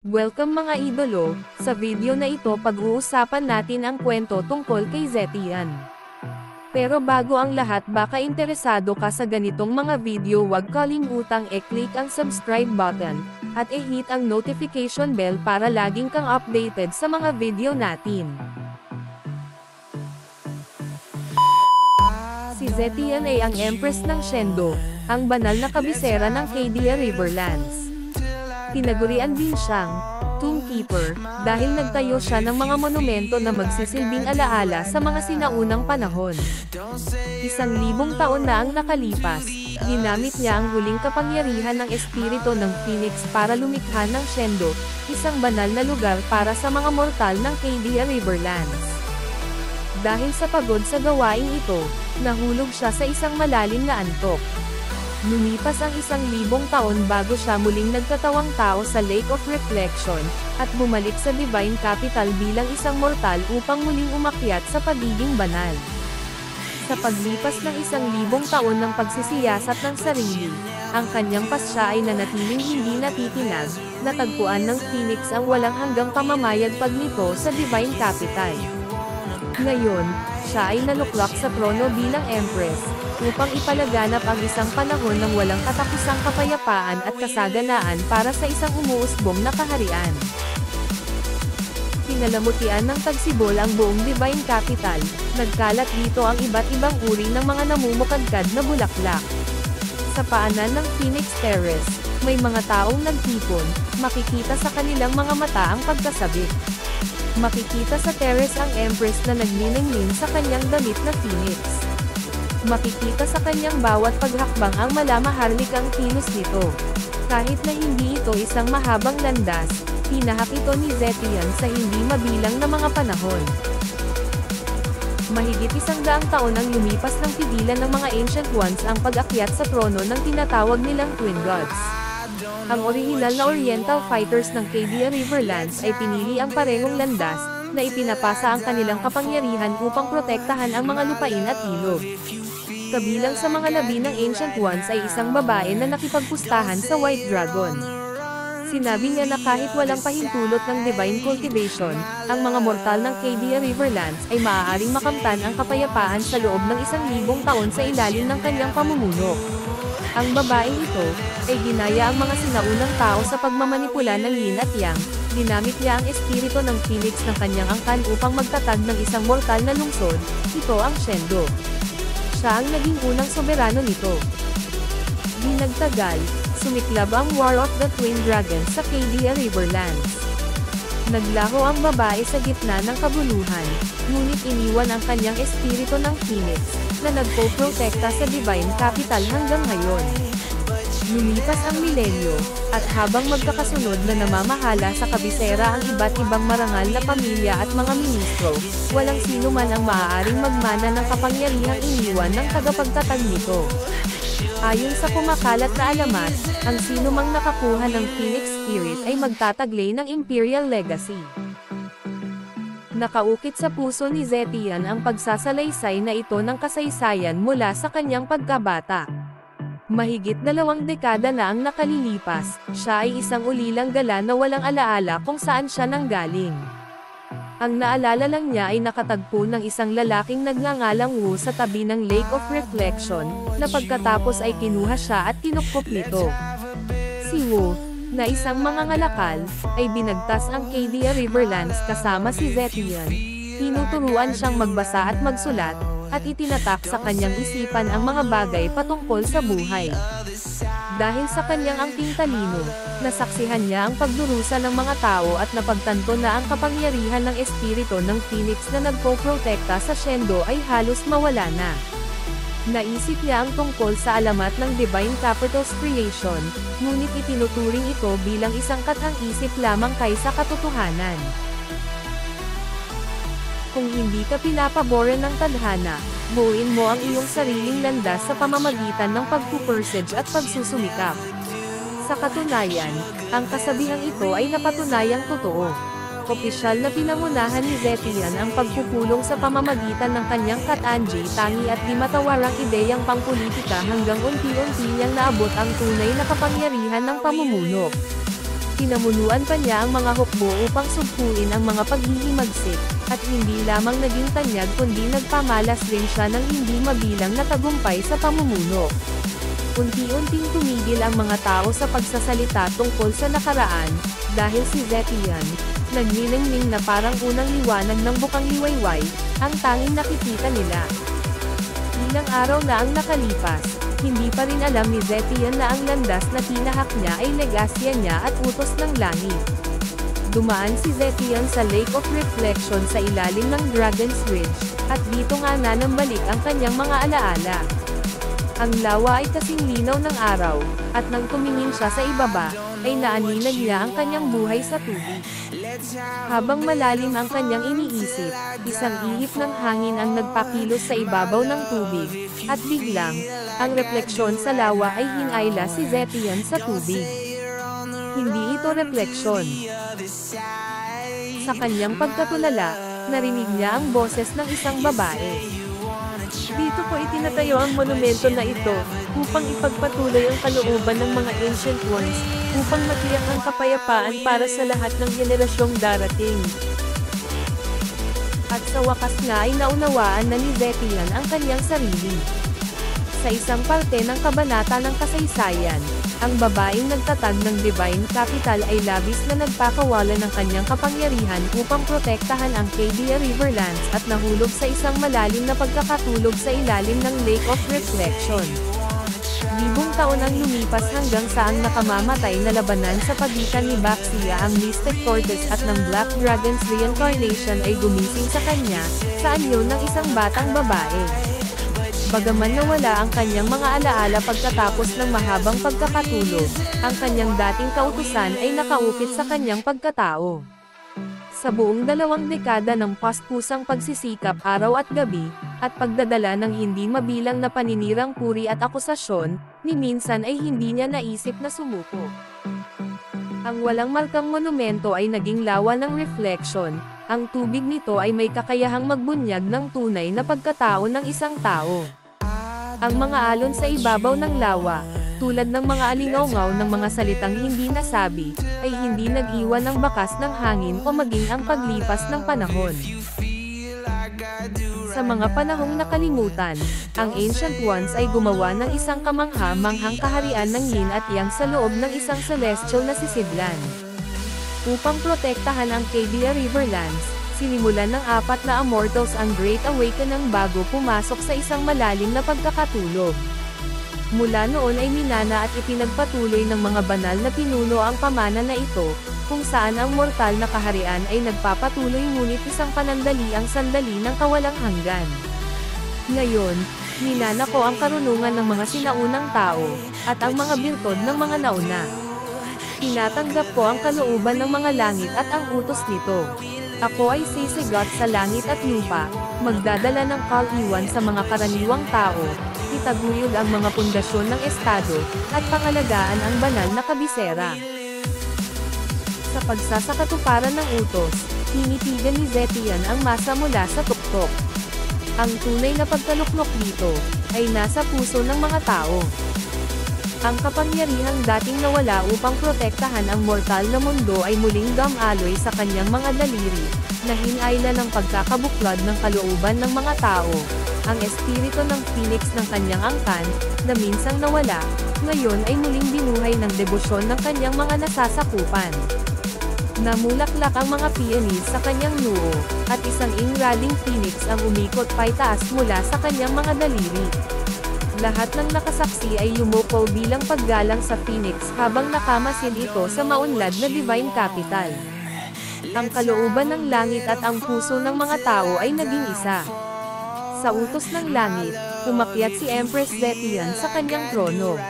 Welcome mga idolo, sa video na ito pag-uusapan natin ang kwento tungkol kay Zetian. Pero bago ang lahat baka interesado ka sa ganitong mga video huwag kalimutang i-click ang subscribe button, at i-hit ang notification bell para laging kang updated sa mga video natin. Si Zetian ay ang Empress ng Shendo, ang banal na kabisera ng Cadia Riverlands. Tinagurian din siyang Tomb Keeper, dahil nagtayo siya ng mga monumento na magsisilbing alaala sa mga sinaunang panahon. 1,000 taon na ang nakalipas, ginamit niya ang huling kapangyarihan ng espiritu ng Phoenix para lumikha ng Shendo, isang banal na lugar para sa mga mortal ng Cadia Riverlands. Dahil sa pagod sa gawain ito, nahulog siya sa isang malalim na antok. Lumipas ang 1,000 taon bago siya muling nagkatawang tao sa Lake of Reflection, at bumalik sa Divine Capital bilang isang mortal upang muling umakyat sa pagiging banal. Sa paglipas ng 1,000 taon ng pagsisiyasat ng sarili, ang kanyang pasya ay nanatiling hindi natitinag, natagpuan ng Phoenix ang walang hanggang pamamayagpag nito sa Divine Capital. Ngayon, siya ay naluklak sa trono bilang Empress, upang ipalaganap ang isang panahon ng walang katapusang kapayapaan at kasaganaan para sa isang umuusbong na kaharian. Pinalamutian ng tagsibol ang buong Divine Capital, nagkalat dito ang iba't ibang uri ng mga namumukadkad na bulaklak. Sa paanan ng Phoenix Terrace, may mga taong nagtipon, makikita sa kanilang mga mata ang pagkasabik. Makikita sa terrace ang Empress na nagniningning sa kanyang damit na Phoenix. Makikita sa kanyang bawat paghakbang ang malamaharlikang kilos nito. Kahit na hindi ito isang mahabang landas, tinahak ito ni Zetian sa hindi mabilang na mga panahon. Mahigit 100 taon ang lumipas ng pigilan ng mga Ancient Ones ang pag-akyat sa trono ng tinatawag nilang Twin Gods. Ang orihinal na Oriental Fighters ng Cadia Riverlands ay pinili ang parehong landas, na ipinapasa ang kanilang kapangyarihan upang protektahan ang mga lupain at ilog. Kabilang sa mga labi ng Ancient Ones ay isang babae na nakipagpustahan sa White Dragon. Sinabi niya na kahit walang pahintulot ng Divine Cultivation, ang mga mortal ng Cadia Riverlands ay maaaring makamtan ang kapayapaan sa loob ng 1,000 taon sa ilalim ng kanyang pamumuno. Ang babaeng ito, ay ginaya ang mga sinaunang tao sa pagmamanipula ng yin at yang, ginamit niya ang espiritu ng Phoenix ng kanyang angkan upang magtatag ng isang mortal na lungsod, ito ang Shendo. Siya ang naging unang soberano nito. Di nagtagal, sumiklab ang War of the Twin Dragons sa Cadia Riverlands. Naglaho ang babae sa gitna ng kabuluhan, ngunit iniwan ang kanyang espiritu ng Phoenix, na nagpo-protekta sa Divine Capital hanggang ngayon. Lumipas ang milenyo, at habang magkakasunod na namamahala sa kabisera ang iba't ibang marangal na pamilya at mga ministro, walang sino man ang maaaring magmana ng kapangyarihang iniwan ng tagapagtatag nito. Ayon sa kumakalat na alamat, ang sino mang nakakuha ng Phoenix Spirit ay magtataglay ng Imperial Legacy. Nakaukit sa puso ni Zetian ang pagsasalaysay na ito ng kasaysayan mula sa kanyang pagkabata. Mahigit 2 dekada na ang nakalilipas, siya ay isang ulilang gala na walang alaala kung saan siya nanggaling. Ang naalala lang niya ay nakatagpo ng isang lalaking nagngangalang Wu sa tabi ng Lake of Reflection, na pagkatapos ay kinuha siya at kinukop nito. Si Wu, na isang mangangalakal, ay binagtas ang Cadia Riverlands kasama si Zetian. Tinuturuan siyang magbasa at magsulat, at itinatak sa kanyang isipan ang mga bagay patungkol sa buhay. Dahil sa kanyang angking talino, nasaksihan niya ang pagdurusa ng mga tao at napagtanto na ang kapangyarihan ng espiritu ng Phoenix na nagpo-protekta sa Shendo ay halos mawala na. Naisip niya ang tungkol sa alamat ng Divine Capital's creation, ngunit itinuturing ito bilang isang katang-isip lamang kaysa katotohanan. Kung hindi ka pinapaboran ng tadhana, buuin mo ang iyong sariling landas sa pamamagitan ng pagpupursige at pagsusumikap. Sa katunayan, ang kasabihang ito ay napatunayang totoo. Opisyal na pinangunahan ni Zetian ang pagpupulong sa pamamagitan ng kanyang katanji tangi at di matawarang ideyang pangpolitika hanggang unti-unti niyang naabot ang tunay na kapangyarihan ng pamumuno. Pinamunuan pa niya ang mga hukbo upang sugpuin ang mga paghihimagsik, at hindi lamang naging tanyag kundi nagpamalas rin siya ng hindi mabilang na tagumpay sa pamumuno. Unti-unting tumigil ang mga tao sa pagsasalita tungkol sa nakaraan, dahil si Zetian, nagniningning na parang unang liwanag ng bukang liwayway, ang tanging nakikita nila. Ilang araw na ang nakalipas, hindi pa rin alam ni Zetian na ang landas na tinahak niya ay legasya niya at utos ng langit. Dumaan si Zetian sa Lake of Reflection sa ilalim ng Dragon's Ridge, at dito nga nanambalik ang kanyang mga alaala. Ang lawa ay kasing linaw ng araw, at nang tumingin siya sa ibaba, ay naaninag niya ang kanyang buhay sa tubig. Habang malalim ang kanyang iniisip, isang ihip ng hangin ang nagpakilos sa ibabaw ng tubig, at biglang, ang refleksyon sa lawa ay hinayla si Zetian sa tubig. Hindi ito refleksyon. Sa kanyang pagkatulala, narinig niya ang boses ng isang babae. Dito ko itinatayo ang monumento na ito, upang ipagpatuloy ang kalooban ng mga Ancient Ones, upang matiyak ang kapayapaan para sa lahat ng henerasyong darating. At sa wakas nga ay naunawaan na ni Zetian ang kanyang sarili. Sa isang parte ng kabanata ng kasaysayan, ang babaeng nagtatag ng Divine Capital ay labis na nagpakawala ng kanyang kapangyarihan upang protektahan ang Cadia Riverlands at nahulog sa isang malalim na pagkakatulog sa ilalim ng Lake of Reflection. Libong taon ang lumipas hanggang sa ang nakamamatay na labanan sa pagitan ni Baxia ang Mystic Tortoise at ng Black Dragon's reincarnation ay gumising sa kanya, sa anyo ng isang batang babae. Bagaman nawala ang kanyang mga alaala pagkatapos ng mahabang pagkakatulog, ang kanyang dating kautusan ay nakaukit sa kanyang pagkatao. Sa buong 2 dekada ng paspusang pagsisikap araw at gabi, at pagdadala ng hindi mabilang na paninirang puri at akusasyon, ni minsan ay hindi niya naisip na sumuko. Ang walang markang monumento ay naging lawa ng reflection. Ang tubig nito ay may kakayahang magbunyag ng tunay na pagkatao ng isang tao. Ang mga alon sa ibabaw ng lawa, tulad ng mga alingaungaw ng mga salitang hindi nasabi, ay hindi nag-iwan ng bakas ng hangin o maging ang paglipas ng panahon. Sa mga panahong nakalimutan, ang Ancient Ones ay gumawa ng isang kamangha-manghang kaharian ng yin at yang sa loob ng isang celestial na sisidlan. Upang protektahan ang Cadia Riverlands, sinimulan ng 4 na Immortals ang Great Awakening bago pumasok sa isang malalim na pagkakatulog. Mula noon ay minana at ipinagpatuloy ng mga banal na pinuno ang pamana na ito, kung saan ang mortal na kaharian ay nagpapatuloy ngunit isang panandaliang sandali ng kawalang hanggan. Ngayon, minana ko ang karunungan ng mga sinaunang tao, at ang mga birtod ng mga nauna. Tinatanggap ko ang kalooban ng mga langit at ang utos nito. Ako ay sisigat sa langit at lupa, magdadala ng kaliwan sa mga karaniwang tao, itaguyod ang mga pundasyon ng estado, at pangalagaan ang banal na kabisera. Sa pagsasakatuparan ng utos, tinitigan ni Zetian ang masa mula sa tuktok. Ang tunay na pagkaluklok dito, ay nasa puso ng mga tao. Ang kapangyarihang dating nawala upang protektahan ang mortal na mundo ay muling damaloy sa kanyang mga daliri, na hinayla ng pagkakabuklod ng kalooban ng mga tao. Ang espiritu ng phoenix ng kanyang angkan, na minsang nawala, ngayon ay muling binuhay ng debosyon ng kanyang mga nasasakupan. Namulaklak ang mga peonies sa kanyang noo, at isang ingrading phoenix ang umikot paitaas mula sa kanyang mga daliri. Lahat ng nakasaksi ay yumuko bilang paggalang sa Phoenix habang nakamasid ito sa maunlad na Divine Capital. Ang kalooban ng langit at ang puso ng mga tao ay naging isa. Sa utos ng langit, umakyat si Empress Zetian sa kanyang trono.